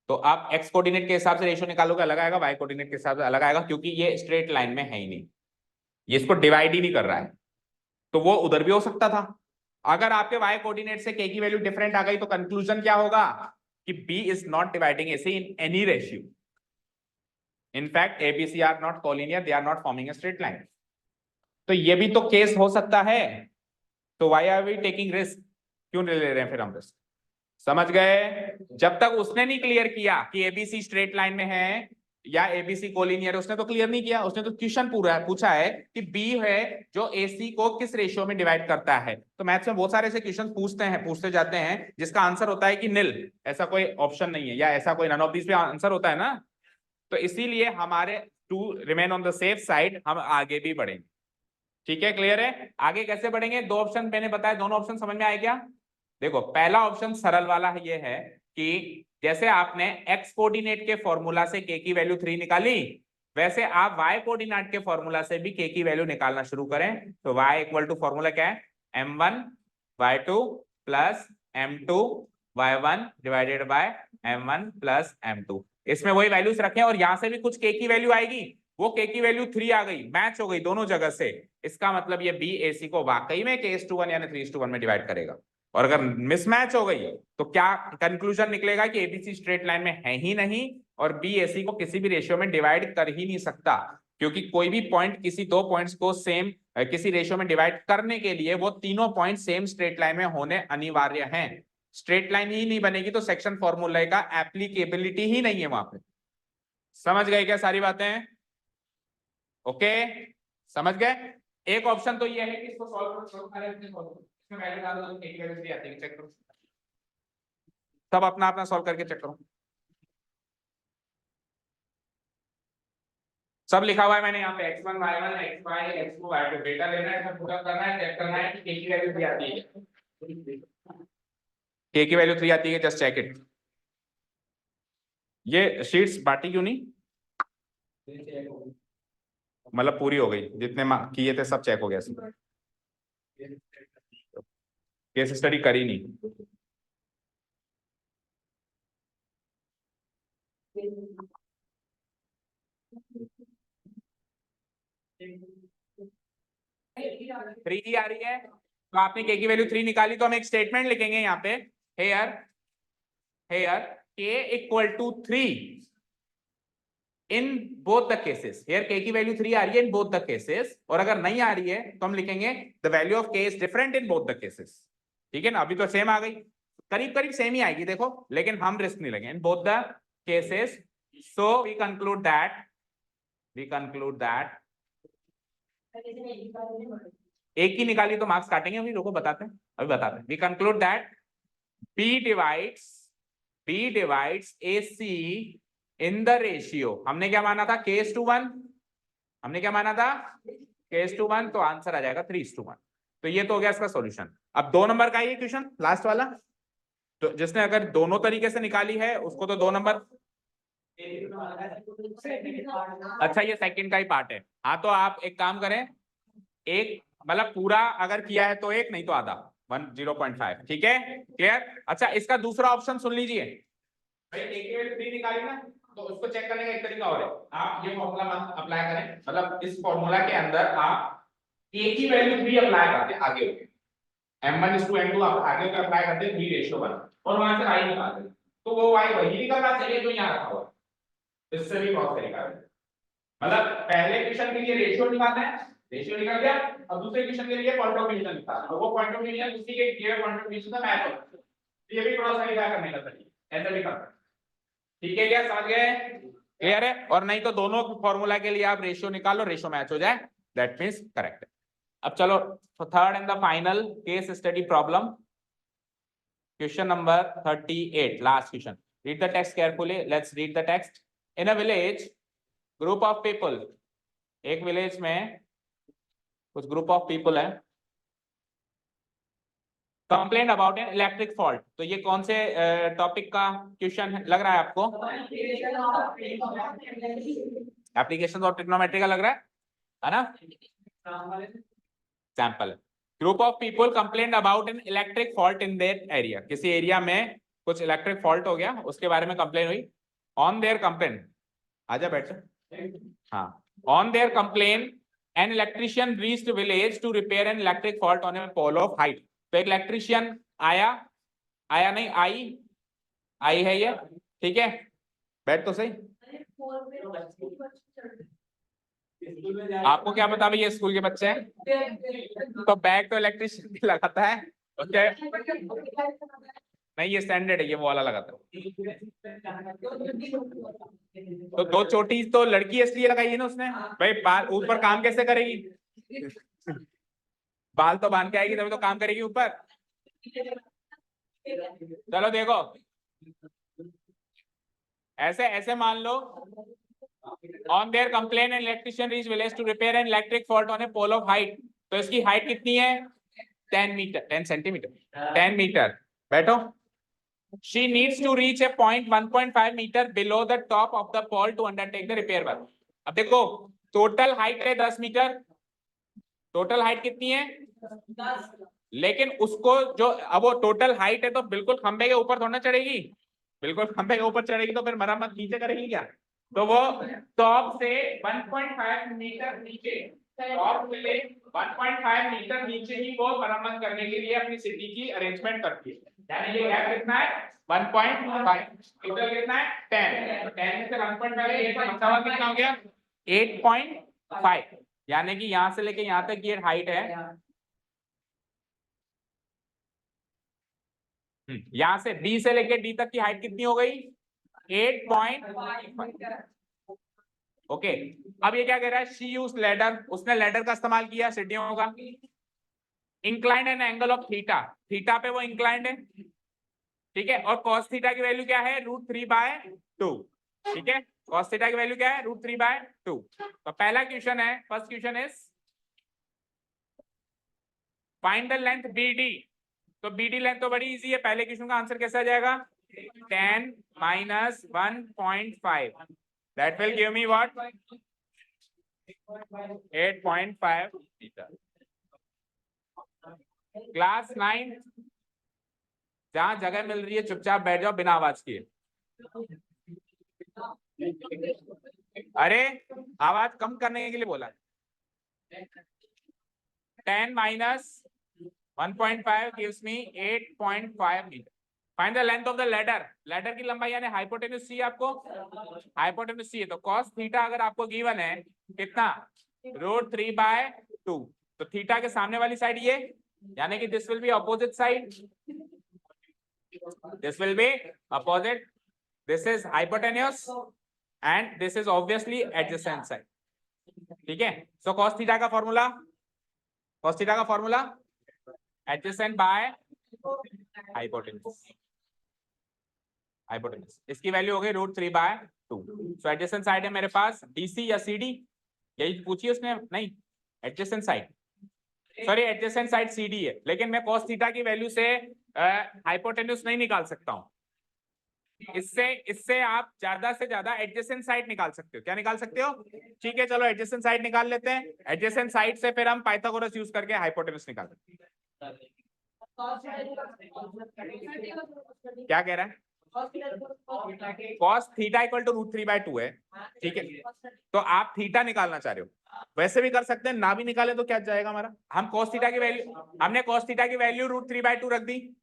तो आप x कोऑर्डिनेट के हिसाब से रेशियो निकालोगे अलग आएगा, y कोऑर्डिनेट के हिसाब से अलग आएगा, क्योंकि ये स्ट्रेट लाइन में है ही नहीं, ये इसको डिवाइड ही नहीं कर रहा है, तो वो उधर भी हो सकता था। अगर आपके y कोऑर्डिनेट से k की वैल्यू डिफरेंट आ गई तो कंक्लूजन क्या होगा कि b is not dividing ac in any ratio, in fact abc are not collinear, they are not forming a straight line. तो ये भी तो केस हो सकता है, तो why are we taking risk, क्यों ले रहे हैं फिर हम रिस्क। समझ गए, जब तक उसने नहीं क्लियर किया कि एबीसी स्ट्रेट लाइन में है या एबीसी कोलिनियर, उसने तो क्लियर नहीं किया, उसने तो क्वेश्चन पूछा है कि बी है जो एसी को किस रेशियो में डिवाइड करता है। तो मैथ्स में बहुत सारे ऐसे क्वेश्चन पूछते जाते हैं जिसका आंसर होता है कि निल, ऐसा कोई ऑप्शन नहीं है या ऐसा कोई नन ऑफ दिस पे आंसर होता है ना, तो इसीलिए हमारे to remain on the safe side हम आगे भी बढ़ेंगे। ठीक है, क्लियर है, आगे कैसे बढ़ेंगे, दो ऑप्शन मैंने बताया, दोनों ऑप्शन समझ में आए क्या। देखो पहला ऑप्शन सरल वाला ये है कि जैसे आपने x कोऑर्डिनेट के फॉर्मूला से k की वैल्यू 3 निकाली, वैसे आप y कोऑर्डिनेट के फॉर्मूला से भी k की वैल्यू निकालना शुरू करें। तो y इक्वल टू फॉर्मूला क्या है, m1 y2 plus m2 y1 divided by m1 plus m2। इसमें वही वैल्यूज रखें और यहां से भी कुछ k की वैल्यू आएगी, वो k की वैल्यू 3 आ गई, मैच हो गई दोनों जगह से। इसका मतलब ये b ac को वाकई में k/1 यानी 3/1 में डिवाइड करेगा। और अगर मिसमैच हो गई तो क्या कंक्लूजन निकलेगा कि एबीसी स्ट्रेट लाइन में है ही नहीं और बी एसी को किसी भी रेशियो में डिवाइड कर ही नहीं सकता, क्योंकि कोई भी पॉइंट किसी दो पॉइंट्स को सेम किसी रेशियो में डिवाइड करने के लिए वो तीनों पॉइंट सेम स्ट्रेट लाइन में होने अनिवार्य हैं। स्ट्रेट लाइन ही नहीं बनेगी तो सेक्शन फॉर्मूला का एप्लीकेबिलिटी ही नहीं है वहां पे। समझ गए क्या सारी बातें? ओके, समझ गए। एक ऑप्शन तो ये है कि इसको सॉल्व करो, इसमें वैल्यू डाल दो, एक वैल्यू भी आती है, चेक करो। सब अपना अपना सॉल्व करके चेक करो। सब लिखा हुआ है मैंने यहाँ पे x1 y1 xy x2 y2 data लेना है, इसमें पुटअप करना है, चेक करना है कि k की वैल्यू 3 आती है। k की वैल्यू 3 आती है, जस्ट चेक इट। ये शीट्स बांटी क्यों नहीं? मतलब पूरी हो गई, जितने किए थे सब चेक हो गया सब। केस स्टडी करी नहीं। थ्री ही आ रही है, तो आपने k की वैल्यू 3 निकाली, तो हम एक स्टेटमेंट लिखेंगे यहाँ पे, here here k equal to 3 in both the cases. Here k की वैल्यू 3 आ रही है इन बोथ द केसेस, और अगर नहीं आ रही है तो हम लिखेंगे the value of k is different in both the cases. ठीक है ना, अभी तो सेम आ गई, करीब करीब सेम ही आएगी देखो, लेकिन हम रिस्क नहीं लेंगे in both the cases. So we conclude that एक ही निकाली तो मार्क्स काटेंगे, अभी रुको बताते हैं, अभी बताते हैं। We conclude that b divides ac in the ratio, हमने क्या माना था, k/1, हमने क्या माना था, k/1, तो आंसर आ जाएगा 3:1। तो ये तो हो गया इसका सॉल्यूशन। अब 2 नंबर का ये क्वेश्चन लास्ट वाला, तो जिसने अगर दोनों तरीके से निकाली है उसको तो 2 नंबर। अच्छा, ये सेकंड का ही पार्ट है। हाँ, तो आप एक काम करें, एक मतलब पूरा अगर किया है तो एक, नहीं तो आधा 0.5। ठीक है, क्लियर। अच्छा, इसका दूसरा ऑप्शन सुन लीजिए भाई, एक 3 निकाली ना, तो उसको चेक करने का एक तरीका और है। आप ये फॉर्मूला अप्लाई करें, मतलब इस फॉर्मूला के अंदर आप a की वैल्यू 3 अप्लाई करते हैं आगे होके, m1:m2 आप आगे होकर अप्लाई करते हैं 3:1 और वहां से y निकालते हैं, तो वो y वही निकलना चाहिए जो यहाँ रखा हुआ है। इससे भी क्रॉस तरीका है, मतलब पहले क्वेश्चन के लिए रेशियो निकालना है, रेशियो निकल गया, अब दूसरे क्वेश्चन के लिए पॉइंट ऑफ यूनियन निकालना है, वो पॉइंट ऑफ यूनियन उसी के गिवन पॉइंट ऑफ यूनियन से मैच होना चाहिए। ये भी क्रॉस तरीका करने का तरीका ऐसा भी करना। ठीक है क्या, समझ गए? क्लियर है? और नहीं तो दोनों फॉर्मूला के लिए आप रेशियो निकालो, रेशियो मैच हो जाए, दैट मींस करेक्ट है। अब चलो third and the final case study problem, question number 38, last question. Read the text carefully, let's read the text. In a village group of people, एक village में कुछ group of people है, complain about an electric fault. तो ये कौन से topic का question लग रहा है आपको? एप्लीकेशन ऑफ ट्रिग्नोमेट्री का लग रहा है ना? Sample. Group of people complain about an electric fault in their area, किसी एरिया में कुछ इलेक्ट्रिक फॉल्ट हो गया, उसके बारे में कंप्लेन हुई। ऑन देयर कंप्लेन, आजा बैठ, हाँ, on there complain an electrician reached village to repair an electric fault on a pole of height. तो एक इलेक्ट्रिशियन आया, आया नहीं आई है ये, ठीक है, बैठ तो सही। आपको क्या पता भाई ये स्कूल के बच्चे हैं, तो बैग तो इलेक्ट्रिशियन लगाता है, ओके। नहीं, ये स्टैंडर्ड है, ये वो वाला लगाता है। तो 2 चोटी तो लड़की इसलिए लगाई है ना उसने, भाई बाल ऊपर काम कैसे करेगी, बाल तो बांध के आएगी तभी तो काम करेगी ऊपर। चलो देखो, ऐसे ऐसे मान लो, on there complain an electrician reach village to repair an electric fault on a pole of height. तो इसकी हाइट कितनी है, 10 मीटर, 10 सेंटीमीटर, 10 मीटर। बैठो, she needs to reach a point 1.5 metre below the top of the pole to undertake the repair work. अब देखो total height है 10 metre, total height कितनी है 10, लेकिन उसको जो अब वो टोटल हाइट है तो बिल्कुल खंबे के ऊपर थोड़ा ना चढ़ेगी, बिल्कुल खंबे के ऊपर चढ़ेगी तो फिर मरम्मत नीचे करेगी क्या? तो वो टॉप से 1.5 मीटर नीचे, टॉप से 1.5 मीटर नीचे ही वो मरम्मत करने के लिए अपनी सिटी की अरेंजमेंट करती है। यानी ये गैप कितना है 1.5, टोटल कितना है 10, 10 में से 1.5 कितना हो गया 8.5, यानी कि यहां से लेके यहां तक ये हाइट है, यहां से बी से लेके डी तक की हाइट कितनी हो गई 8.5। ओके, अब ये क्या कह रहा है शी यूज लैडर, उसने लैडर का इस्तेमाल किया सीढ़ियों का। Inclined an angle of theta, theta पे वो इंक्लाइंड है, ठीक है, और कॉस थीटा की वैल्यू क्या है √3/2, ठीक है, कॉस थीटा की वैल्यू क्या है √3/2। तो पहला क्वेश्चन है, first question is find the length BD। तो BD लेंथ तो बड़ी इजी है, पहले क्वेश्चन का आंसर कैसे आ जाएगा 10 - 1.5, that will give me what 8.5 metre. Class 9 जहां जगह मिल रही है चुपचाप बैठ जाओ बिना आवाज किए। अरे आवाज कम करने के लिए बोला। 10 - 1.5 gives me 8.5 metre. Find the length of the ladder, ladder की लंबाई यानी हाइपोटेन्यूज चाहिए आपको, हाइपोटेन्यूज चाहिए। तो cos थीटा अगर आपको गिवन है कितना √3/2, तो थीटा के सामने वाली साइड ये, यानी कि this will be opposite side, this will be opposite, this is hypotenuse and this is obviously adjacent side, ठीक है। सो cos थीटा का फॉर्मूला, cos थीटा का formula adjacent by hypotenuse, hypotenuse, इसकी वैल्यू हो गई √3/2। सो एडजेसेंट साइड है मेरे पास DC या CD, यही पूछी उसने, नहीं adjacent side, sorry adjacent side CD है, लेकिन मैं cos थीटा की वैल्यू से हाइपोटेन्यूज नहीं निकाल सकता हूं। इससे आप ज्यादा से ज्यादा एडजेसेंट साइड निकाल सकते हो, क्या निकाल सकते हो, ठीक है चलो एडजेसेंट साइड निकाल लेते हैं। एडजेसेंट साइड से फिर हम पाइथागोरस यूज करके हाइपोटेन्यूज निकालते हैं। क्या कह रहा है cos थीटा इक्वल टू √3/2 है, ठीक है, तो आप थीटा निकालना चाह रहे हो, वैसे भी कर सकते हैं, ना भी निकाले तो क्या जाएगा हमारा, हम cos थीटा की वैल्यू, हमने cos थीटा की वैल्यू √3/2 रख दी,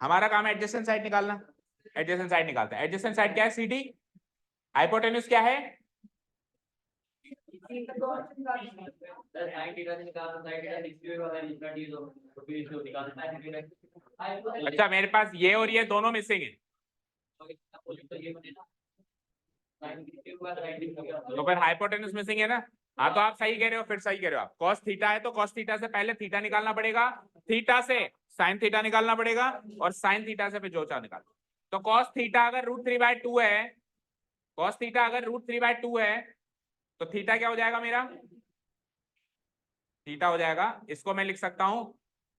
हमारा काम है एडजेसेंट साइड निकालना, एडजेसेंट साइड निकालते हैं। एडजेसेंट साइड क्या है CD, हाइपोटेन्यूज क्या है अच्छा मेरे पास ये और ये दोनों मिसिंग है, तो फिर हाइपोटेन्यूज मिसिंग है ना। हाँ तो आप सही कह रहे हो, फिर सही कह रहे हो आप, cos थीटा है तो cos थीटा से पहले थीटा निकालना पड़ेगा, थीटा से sin थीटा निकालना पड़ेगा, और sin थीटा से फिर जो चाहो निकाल। तो cos थीटा अगर √3/2 है, cos थीटा अगर √3/2 है तो थीटा क्या हो जाएगा मेरा, थीटा हो जाएगा, इसको मैं लिख सकता हूं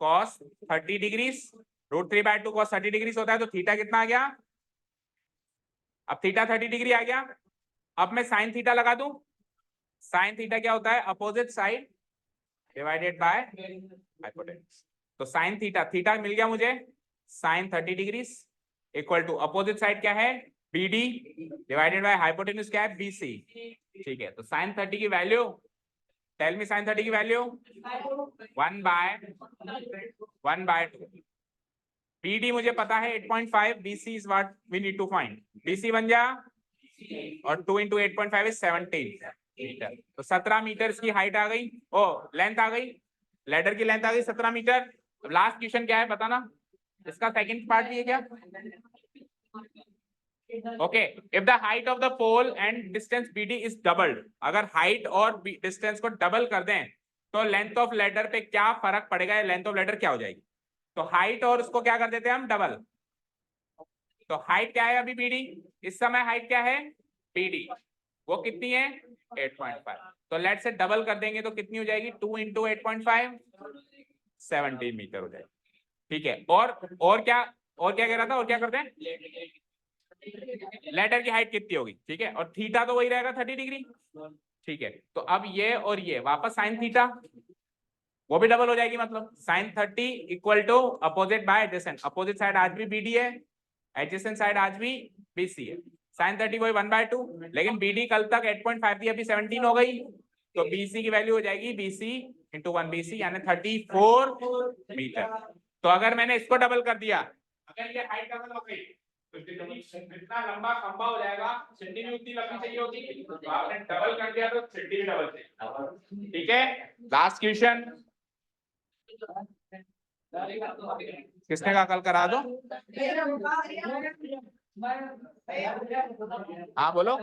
cos 30 डिग्री, √3/2 cos 30 डिग्री होता है, तो थीटा कितना आ गया, अब थीटा 30 डिग्री आ गया। अब मैं साइन थीटा लगा दूं, साइन थीटा क्या होता है opposite side divided by hypotenuse. तो साइन थीटा, थीटा मिल गया मुझे sine 30 degree equal to opposite side क्या है BD डिवाइडेड बाय हाइपोटेन्यूज क्या है BC, ठीक है। तो साइन 30 की वैल्यू, टेल मी साइन 30 की वैल्यू 1/2, BD मुझे पता है 8.5, BC is what we need to find, BC बन जा, और 2 × 8.5 इज 17 मीटर, तो 17 मीटर की हाइट आ गई, ओ लेंथ आ गई, लैडर की लेंथ आ गई 17 मीटर। लास्ट क्वेश्चन क्या है बताना, इसका सेकंड पार्ट भी है क्या, okay, if the height of the pole and distance BD is doubled, अगर हाइट और डिस्टेंस को डबल कर दें तो लेंथ ऑफ लैडर पे क्या फर्क पड़ेगा, लेंथ ऑफ लैडर क्या हो जाएगी, तो हाइट और उसको क्या कर देते हैं हम डबल, तो हाइट क्या है अभी BD, इस समय हाइट क्या है BD, वो कितनी है 8.5, तो लेट से डबल कर देंगे तो कितनी हो जाएगी 2 × 8.5 17 मीटर हो जाएगी, ठीक है। और क्या और क्या कह रहा था, और क्या करते हैं, लेटर की हाइट कितनी होगी, ठीक है, और थीटा तो वही रहेगा 30 डिग्री, ठीक है। तो अब ये और ये वापस साइन थीटा, वो भी डबल हो जाएगी, मतलब sine 30 equal to opposite by adjacent, opposite side आज भी बीडी है, एडजेसेंट साइड आज भी बीसी है, साइन 30 वही 1/2, लेकिन बीडी कल तक 8.5 थी, अभी 17 हो गई, तो बीसी की वैल्यू हो जाएगी बीसी इंटू 1 बीसी, यानी 34 मीटर। तो अगर मैंने इसको डबल कर दिया, अगर ये हाइट डबल हो गई तो जितना लंबा खंबा हो जाएगा, सीढ़ी भी उतनी लंबी चाहिए होगी, तो आपने डबल कर दिया तो सीढ़ी भी डबल चाहिए, ठीक है। लास्ट क्वेश्चन, किसने कहा कल करा दो, हाँ बोलो,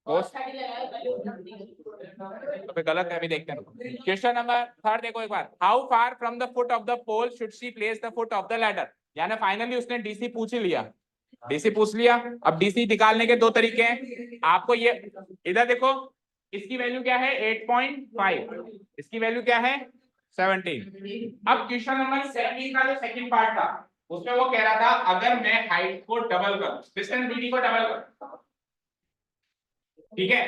तो गलत है, अभी देखते हैं। क्वेश्चन नंबर 3 देखो एक बार, how far from the foot of the pole should she place the foot of the ladder, यानी फाइनली उसने डीसी पूछ ही लिया, डीसी पूछ लिया। अब डीसी निकालने के दो तरीके हैं, आपको ये इधर देखो, इसकी वैल्यू क्या है 8.5, इसकी वैल्यू क्या है 17। अब क्वेश्चन नंबर 17 का जो सेकंड पार्ट था, उसमें वो कह रहा था अगर मैं हाइट को डबल करूं, डिस्टेंस बीडी को डबल करूं, ठीक है,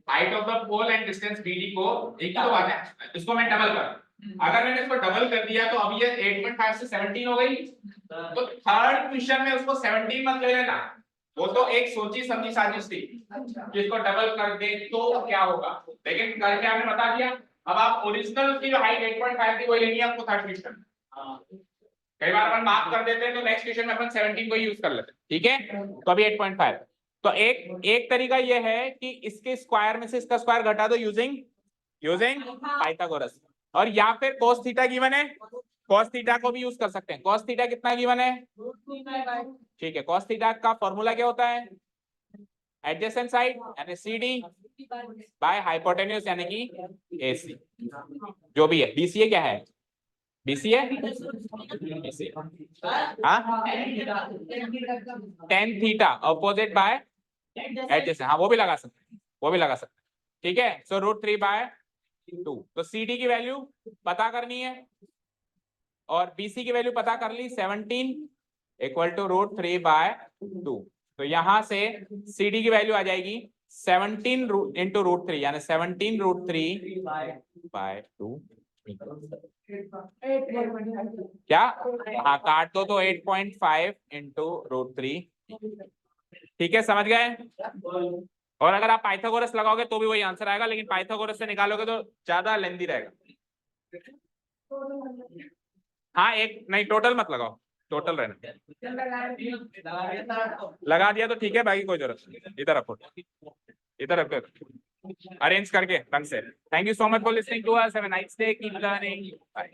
height of the pole and distance BD को, एक ही तो बात है, इसको मैं डबल कर, अगर मैंने इसको डबल कर दिया तो अब ये 8.5 से 17 हो गई, तो थर्ड क्वेश्चन में उसको 17 मत ले लेना, वो तो एक सोची समझी साजिश थी कि इसको डबल कर दे तो क्या होगा, लेकिन करके आपने बता दिया। अब आप ओरिजिनल की जो हाइट 8.5 थी वही लेनी है आपको थर्ड क्वेश्चन, कई बार अपन माफ कर देते हैं तो नेक्स्ट क्वेश्चन में अपन 17 को यूज कर लेते हैं, ठीक है। तो अभी 8.5, तो एक तरीका ये है कि इसके स्क्वायर में से इसका स्क्वायर घटा दो यूजिंग पाइथागोरस, और या फिर cos थीटा गिवन है, cos थीटा को भी यूज कर सकते हैं। cos थीटा कितना गिवन है, ठीक है, cos थीटा का फॉर्मूला क्या होता है, एडजेसेंट साइड यानी CD बाय हाइपोटेन्यूज यानी कि AC, जो भी है। BCA क्या है, BCA हाँ, tan theta opposite by adjacent, हाँ वो भी लगा सकते हैं, वो भी लगा सकते हैं, ठीक है। सो √3/2, तो CD की वैल्यू पता करनी है और BC की वैल्यू पता कर ली, 17 इक्वल टू √3/2, तो यहां से CD की वैल्यू आ जाएगी 17 इंटू √3 यानी 17√3/2, क्या, हाँ काट दो तो 8.5 इंटू √3, ठीक है, समझ गए। और अगर आप पाइथागोरस लगाओगे तो भी वही आंसर आएगा, लेकिन पाइथागोरस से निकालोगे तो ज्यादा लेंदी रहेगा। हाँ एक नहीं, टोटल मत लगाओ, टोटल रहना, लगा दिया तो ठीक है, बाकी कोई जरूरत नहीं, इधर रखो, इधर रखो, अरेंज करके ढंग से। Thank you so much for listening to us, have a nice day, keep learning, bye.